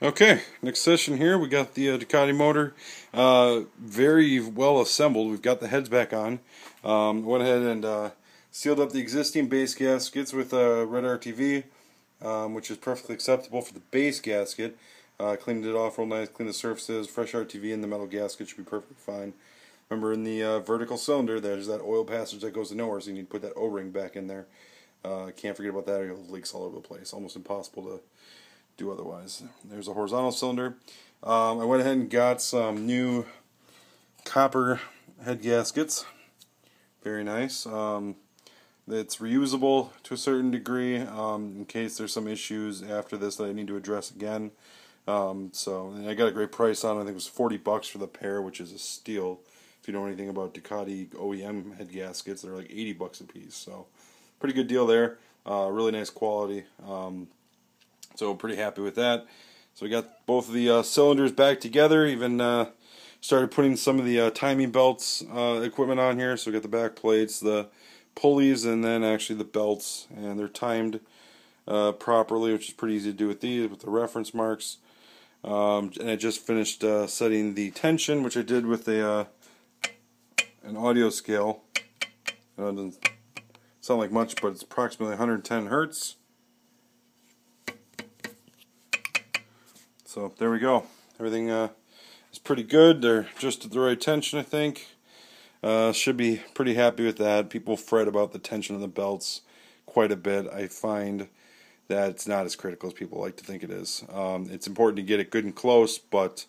Okay, next session here, we got the Ducati motor very well assembled. We've got the heads back on. Went ahead and sealed up the existing base gaskets with red RTV, which is perfectly acceptable for the base gasket. Cleaned it off real nice, cleaned the surfaces, fresh RTV, and the metal gasket should be perfectly fine. Remember, in the vertical cylinder, there's that oil passage that goes to nowhere, so you need to put that O-ring back in there. Can't forget about that, or it leaks all over the place. Almost impossible to do otherwise. There's a horizontal cylinder. I went ahead and got some new copper head gaskets. Very nice. It's reusable to a certain degree in case there's some issues after this that I need to address again. So I got a great price on it. I think it was $40 for the pair, which is a steal. If you know anything about Ducati OEM head gaskets, they're like $80 a piece. So pretty good deal there. Really nice quality. So pretty happy with that. So we got both of the cylinders back together. Even started putting some of the timing belts equipment on here. So we got the back plates, the pulleys, and then actually the belts, and they're timed properly, which is pretty easy to do with these with the reference marks. And I just finished setting the tension, which I did with an audio scale. It doesn't sound like much, but it's approximately 110 hertz. So there we go. Everything is pretty good. They're just at the right tension, I think. Should be pretty happy with that. People fret about the tension of the belts quite a bit. I find that it's not as critical as people like to think it is. It's important to get it good and close, but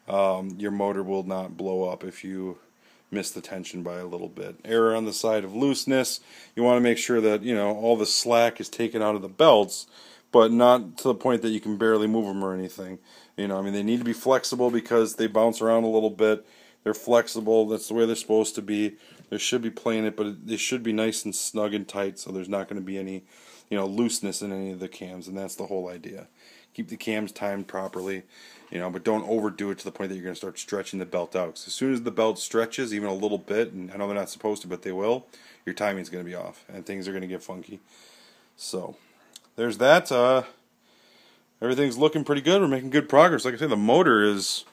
your motor will not blow up if you miss the tension by a little bit. Error on the side of looseness. You want to make sure that all the slack is taken out of the belts, but not to the point that you can barely move them or anything. I mean, they need to be flexible because they bounce around a little bit. They're flexible. That's the way they're supposed to be. There should be play in it, but they should be nice and snug and tight, so there's not going to be any, looseness in any of the cams, and that's the whole idea. Keep the cams timed properly, but don't overdo it to the point that you're going to start stretching the belt out. 'Cause as soon as the belt stretches, even a little bit, and I know they're not supposed to, but they will, your timing's going to be off, and things are going to get funky. So there's that. Everything's looking pretty good. We're making good progress. Like I said, the motor is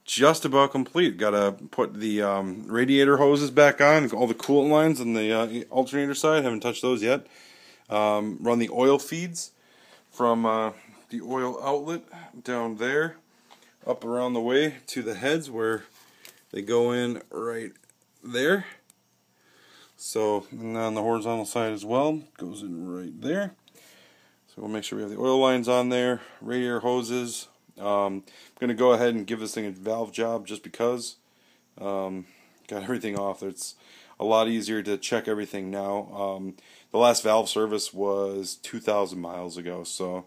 just about complete. Got to put the radiator hoses back on, all the coolant lines on the alternator side. Haven't touched those yet. Run the oil feeds from the oil outlet down there, up around the way to the heads where they go in right there. So, and on the horizontal side as well, goes in right there. So we'll make sure we have the oil lines on there, radiator hoses. I'm going to go ahead and give this thing a valve job just because. Got everything off. It's a lot easier to check everything now. The last valve service was 2,000 miles ago, so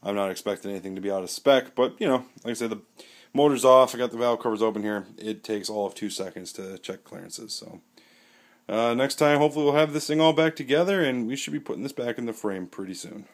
I'm not expecting anything to be out of spec. But, like I said, the motor's off. I got the valve covers open here. It takes all of 2 seconds to check clearances. So next time, hopefully we'll have this thing all back together, and we should be putting this back in the frame pretty soon.